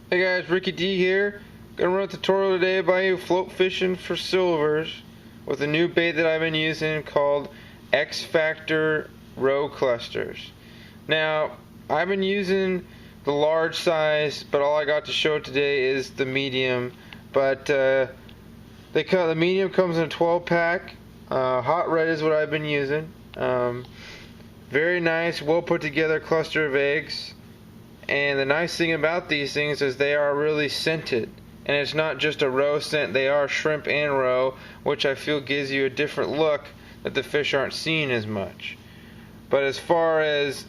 Hey guys, Ricky D here. Gonna run a tutorial today about you float fishing for silvers with a new bait that I've been using called Xfactor row clusters. Now, I've been using the large size, but all I got to show today is the medium. But the medium comes in a 12 pack. Hot red is what I've been using. Very nice, well put together cluster of eggs. And the nice thing about these things is they are really scented. And it's not just a roe scent, they are shrimp and roe, which I feel gives you a different look that the fish aren't seeing as much. But as far as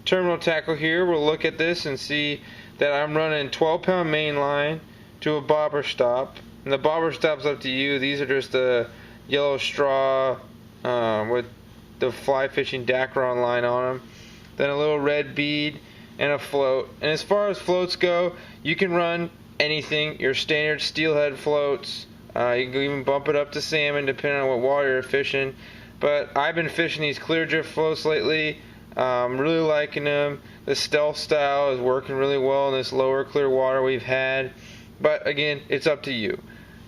terminal tackle here, we'll look at this and see that I'm running 12-pound main line to a bobber stop. And the bobber stop's up to you. These are just the yellow straw with the fly fishing Dacron line on them. Then a little red bead and a float. And as far as floats go, you can run anything, your standard steelhead floats. You can even bump it up to salmon depending on what water you're fishing. But I've been fishing these clear drift floats lately. Really liking them. The stealth style is working really well in this lower clear water we've had. But again, it's up to you.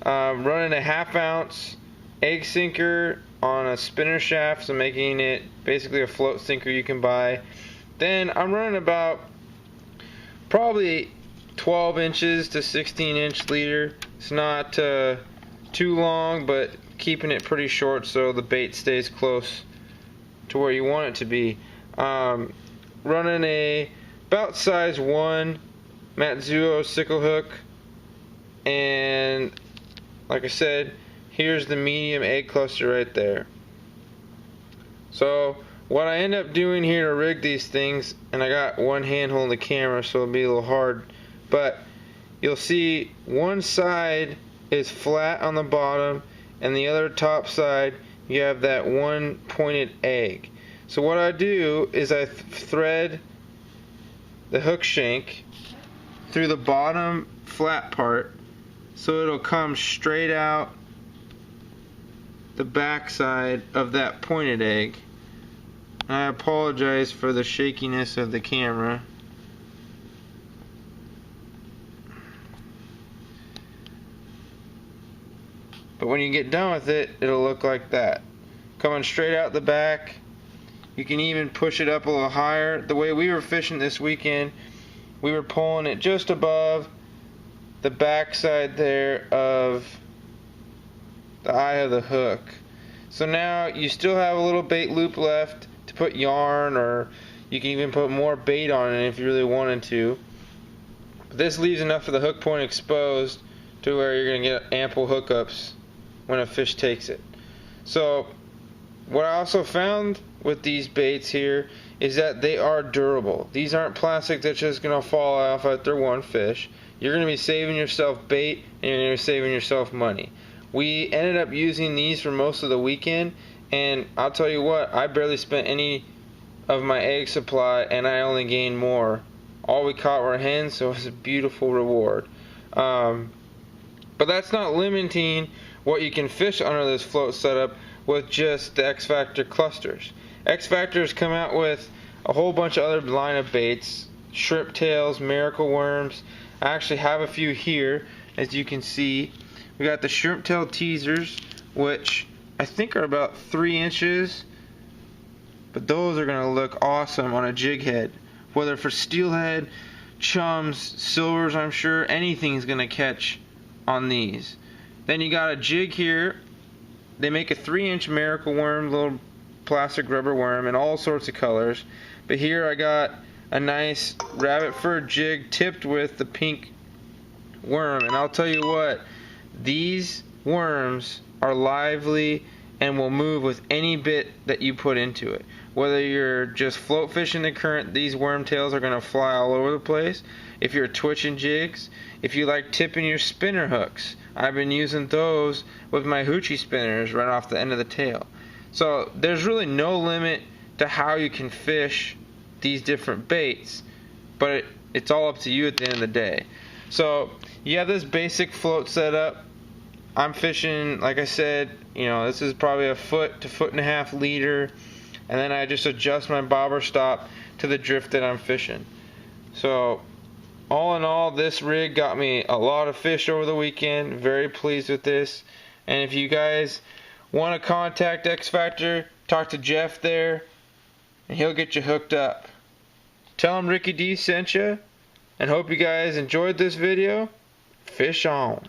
Running a 1/2 ounce egg sinker on a spinner shaft, so making it basically a float sinker you can buy. Then I'm running about probably 12 inches to 16-inch leader. It's not too long, but keeping it pretty short so the bait stays close to where you want it to be. Running a about size 1 Matsuo sickle hook, and like I said, here's the medium egg cluster right there. So what I end up doing here to rig these things, and I got one hand holding the camera so it'll be a little hard, but you'll see one side is flat on the bottom and the other top side you have that one pointed egg. So what I do is I thread the hook shank through the bottom flat part so it'll come straight out the back side of that pointed egg. I apologize for the shakiness of the camera. But when you get done with it, it'll look like that. Coming straight out the back. You can even push it up a little higher. The way we were fishing this weekend, we were pulling it just above the back side there of the eye of the hook. So now you still have a little bait loop left to put yarn, or you can even put more bait on it if you really wanted to. But this leaves enough of the hook point exposed to where you're going to get ample hookups when a fish takes it. So what I also found with these baits here is that they are durable. These aren't plastic that's just going to fall off after one fish. You're going to be saving yourself bait and you're going to be saving yourself money. We ended up using these for most of the weekend, and I'll tell you what, I barely spent any of my egg supply and I only gained more. All we caught were hens, so it was a beautiful reward. But that's not limiting what you can fish under this float setup with just the Xfactor clusters. Xfactor's come out with a whole bunch of other line of baits, shrimp tails, miracle worms. I actually have a few here, as you can see. We got the shrimp tail teasers, which I think are about 3 inches, but those are going to look awesome on a jig head. Whether for steelhead, chums, silvers, I'm sure anything's going to catch on these. Then you got a jig here. They make a 3-inch miracle worm, little plastic rubber worm in all sorts of colors. But here I got a nice rabbit fur jig tipped with the pink worm, and I'll tell you what, these worms are lively and will move with any bit that you put into it. Whether you're just float fishing the current, these worm tails are going to fly all over the place. If you're twitching jigs, if you like tipping your spinner hooks, I've been using those with my hoochie spinners right off the end of the tail. So there's really no limit to how you can fish these different baits, but it's all up to you at the end of the day. So you have this basic float setup. I'm fishing, like I said, this is probably a 1 to 1.5 foot leader, and then I just adjust my bobber stop to the drift that I'm fishing. So all in all, this rig got me a lot of fish over the weekend. Very pleased with this. And if you guys want to contact Xfactor, talk to Jeff there, and he'll get you hooked up. Tell him Ricky D sent you, and hope you guys enjoyed this video. Fish on.